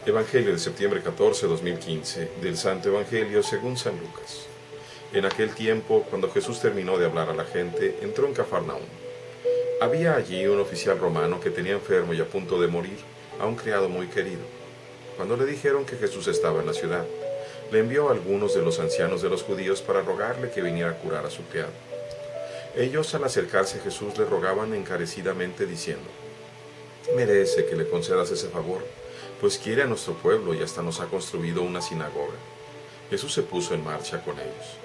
Evangelio de septiembre 14, 2015, del Santo Evangelio según San Lucas. En aquel tiempo, cuando Jesús terminó de hablar a la gente, entró en Cafarnaúm. Había allí un oficial romano que tenía enfermo y a punto de morir a un criado muy querido. Cuando le dijeron que Jesús estaba en la ciudad, le envió a algunos de los ancianos de los judíos para rogarle que viniera a curar a su criado. Ellos, al acercarse a Jesús, le rogaban encarecidamente diciendo: «Merece que le concedas ese favor, pues quiere a nuestro pueblo y hasta nos ha construido una sinagoga». Jesús se puso en marcha con ellos.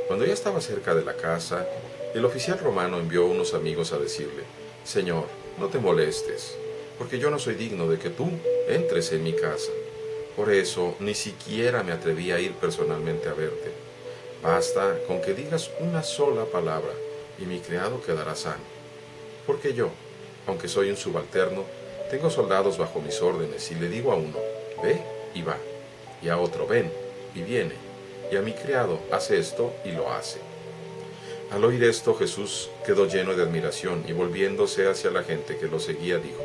Cuando ya estaba cerca de la casa, el oficial romano envió unos amigos a decirle: «Señor, no te molestes, porque yo no soy digno de que tú entres en mi casa. Por eso ni siquiera me atreví a ir personalmente a verte. Basta con que digas una sola palabra y mi criado quedará sano. Porque yo, aunque soy un subalterno, tengo soldados bajo mis órdenes y le digo a uno: ve y va, y a otro: ven y viene, y a mi criado: hace esto y lo hace». Al oír esto, Jesús quedó lleno de admiración y volviéndose hacia la gente que lo seguía dijo: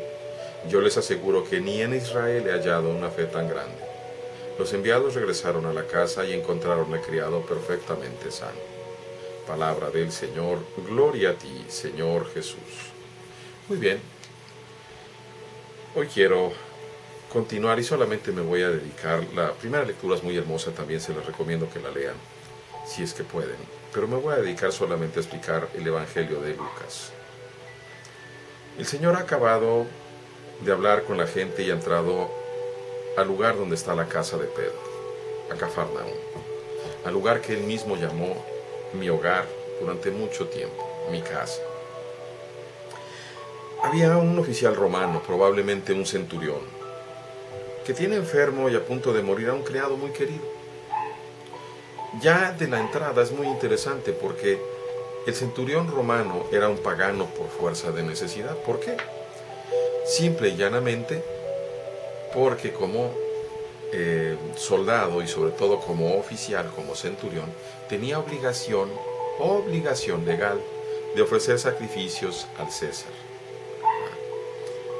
«Yo les aseguro que ni en Israel he hallado una fe tan grande». Los enviados regresaron a la casa y encontraron al criado perfectamente sano. Palabra del Señor. Gloria a ti, Señor Jesús. Muy bien. Hoy quiero continuar y solamente me voy a dedicar. La primera lectura es muy hermosa, también se les recomiendo que la lean, si es que pueden. Pero me voy a dedicar solamente a explicar el Evangelio de Lucas. El Señor ha acabado de hablar con la gente y ha entrado al lugar donde está la casa de Pedro, a Cafarnaúm, al lugar que él mismo llamó mi hogar durante mucho tiempo, mi casa. Había un oficial romano, probablemente un centurión, que tiene enfermo y a punto de morir a un criado muy querido. Ya de la entrada es muy interesante porque el centurión romano era un pagano por fuerza de necesidad. ¿Por qué? Simple y llanamente porque como soldado y sobre todo como oficial, como centurión, tenía obligación legal de ofrecer sacrificios al César.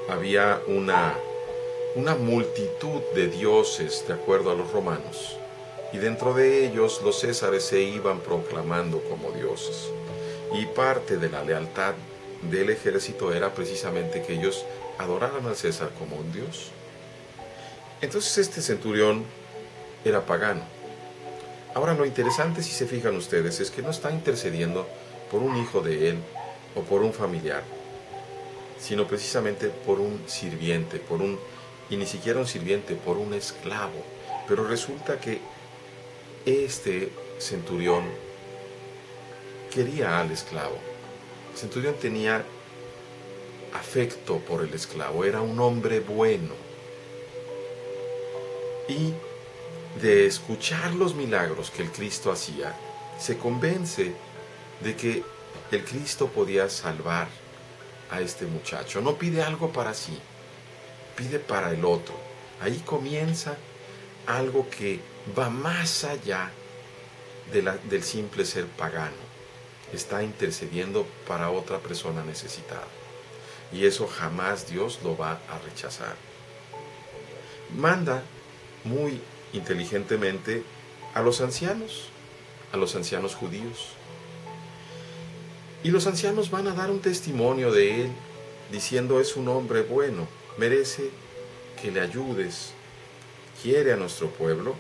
Había una multitud de dioses de acuerdo a los romanos, y dentro de ellos los césares se iban proclamando como dioses, y parte de la lealtad del ejército era precisamente que ellos adoraran al César como un dios. Entonces este centurión era pagano. Ahora lo interesante, si se fijan ustedes, es que no está intercediendo por un hijo de él o por un familiar, sino precisamente por un sirviente, y ni siquiera un sirviente, por un esclavo. Pero resulta que este centurión quería al esclavo. El centurión tenía afecto por el esclavo, era un hombre bueno. Y de escuchar los milagros que el Cristo hacía, se convence de que el Cristo podía salvar a este muchacho. No pide algo para sí, pide para el otro. Ahí comienza algo que va más allá del simple ser pagano. Está intercediendo para otra persona necesitada. Y eso jamás Dios lo va a rechazar. Manda muy inteligentemente a los ancianos judíos. Y los ancianos van a dar un testimonio de él, diciendo: es un hombre bueno, merece que le ayudes, quiere a nuestro pueblo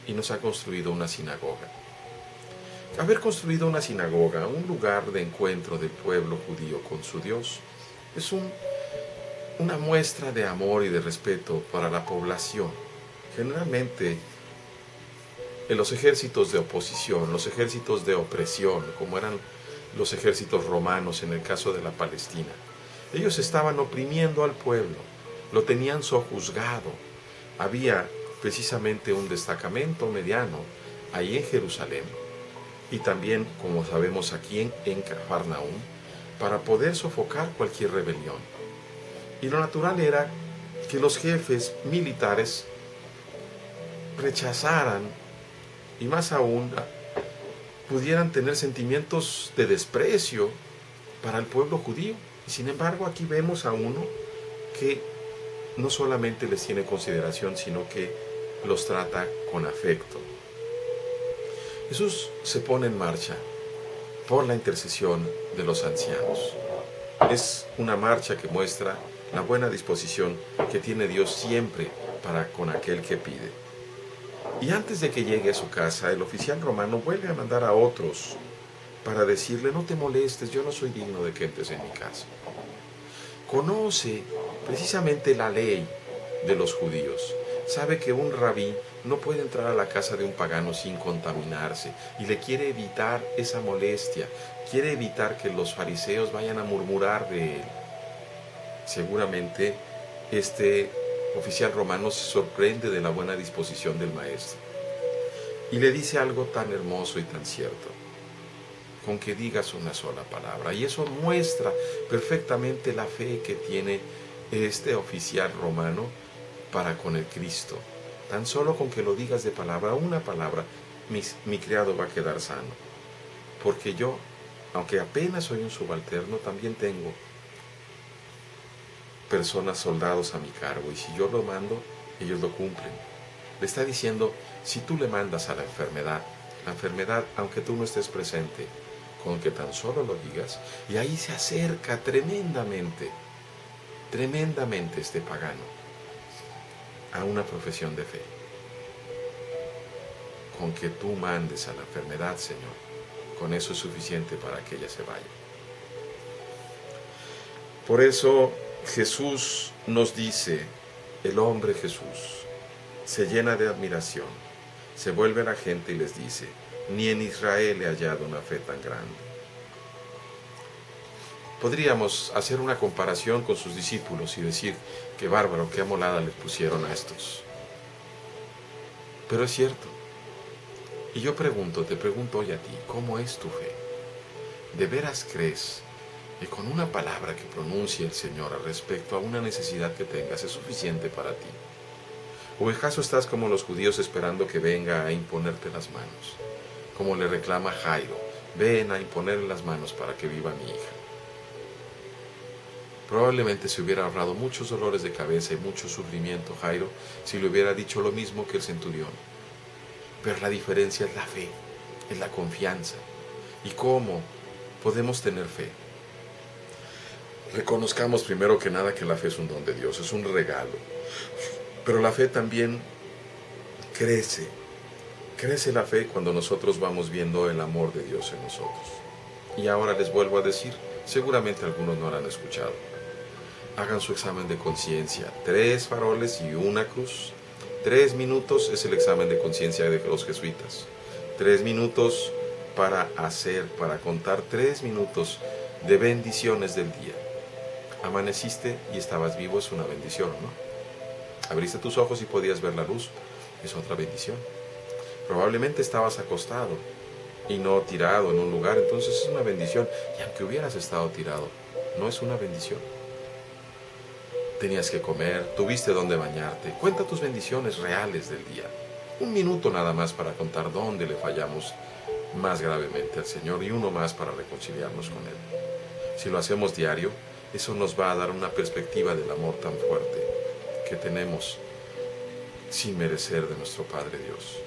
y nos ha construido una sinagoga. Haber construido una sinagoga, un lugar de encuentro del pueblo judío con su Dios, es una muestra de amor y de respeto para la población. Generalmente, en los ejércitos de oposición, los ejércitos de opresión, como eran los ejércitos romanos en el caso de la Palestina, ellos estaban oprimiendo al pueblo, lo tenían sojuzgado. Había precisamente un destacamento mediano ahí en Jerusalén y también, como sabemos, aquí en Cafarnaúm, para poder sofocar cualquier rebelión. Y lo natural era que los jefes militares rechazaran y más aún pudieran tener sentimientos de desprecio para el pueblo judío. Y sin embargo, aquí vemos a uno que no solamente les tiene consideración, sino que los trata con afecto. Jesús se pone en marcha por la intercesión de los ancianos. Es una marcha que muestra la buena disposición que tiene Dios siempre para con aquel que pide. Y antes de que llegue a su casa, el oficial romano vuelve a mandar a otros para decirle: no te molestes, yo no soy digno de que entres en mi casa. Conoce precisamente la ley de los judíos. Sabe que un rabí no puede entrar a la casa de un pagano sin contaminarse y le quiere evitar esa molestia. Quiere evitar que los fariseos vayan a murmurar de él. Seguramente este oficial romano se sorprende de la buena disposición del maestro y le dice algo tan hermoso y tan cierto: con que digas una sola palabra. Y eso muestra perfectamente la fe que tiene este oficial romano para con el Cristo. Tan solo con que lo digas de palabra, una palabra, mi criado va a quedar sano. Porque yo, aunque apenas soy un subalterno, también tengo personas, soldados a mi cargo, y si yo lo mando, ellos lo cumplen. Le está diciendo: si tú le mandas a la enfermedad, aunque tú no estés presente, con que tan solo lo digas, y ahí se acerca tremendamente este pagano a una profesión de fe. Con que tú mandes a la enfermedad, Señor, con eso es suficiente para que ella se vaya. Por eso Jesús nos dice, el hombre Jesús se llena de admiración, se vuelve a la gente y les dice: ni en Israel he hallado una fe tan grande. Podríamos hacer una comparación con sus discípulos y decir: qué bárbaro, qué amolada les pusieron a estos. Pero es cierto. Y yo te pregunto hoy a ti: ¿cómo es tu fe? ¿De veras crees que con una palabra que pronuncie el Señor al respecto a una necesidad que tengas es suficiente para ti? ¿O acaso estás como los judíos esperando que venga a imponerte las manos? Como le reclama Jairo: ven a imponerle las manos para que viva mi hija. Probablemente se hubiera ahorrado muchos dolores de cabeza y mucho sufrimiento Jairo si le hubiera dicho lo mismo que el centurión. Pero la diferencia es la fe, es la confianza. ¿Y cómo podemos tener fe? Reconozcamos primero que nada que la fe es un don de Dios, es un regalo. Pero la fe también crece. Crece la fe cuando nosotros vamos viendo el amor de Dios en nosotros. Y ahora les vuelvo a decir, seguramente algunos no lo han escuchado: hagan su examen de conciencia. 3 faroles y una cruz. 3 minutos es el examen de conciencia de los jesuitas. 3 minutos para contar 3 minutos de bendiciones del día. Amaneciste y estabas vivo, es una bendición, ¿no? Abriste tus ojos y podías ver la luz, es otra bendición. Probablemente estabas acostado y no tirado en un lugar, entonces es una bendición. Y aunque hubieras estado tirado, ¿no es una bendición? Tenías que comer, tuviste dónde bañarte. Cuenta tus bendiciones reales del día. 1 minuto nada más para contar dónde le fallamos más gravemente al Señor y uno más para reconciliarnos con Él. Si lo hacemos diario, eso nos va a dar una perspectiva del amor tan fuerte que tenemos sin merecer de nuestro Padre Dios.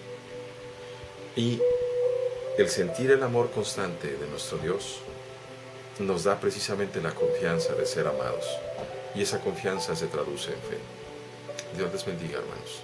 Y el sentir el amor constante de nuestro Dios nos da precisamente la confianza de ser amados. Y esa confianza se traduce en fe. Dios les bendiga, hermanos.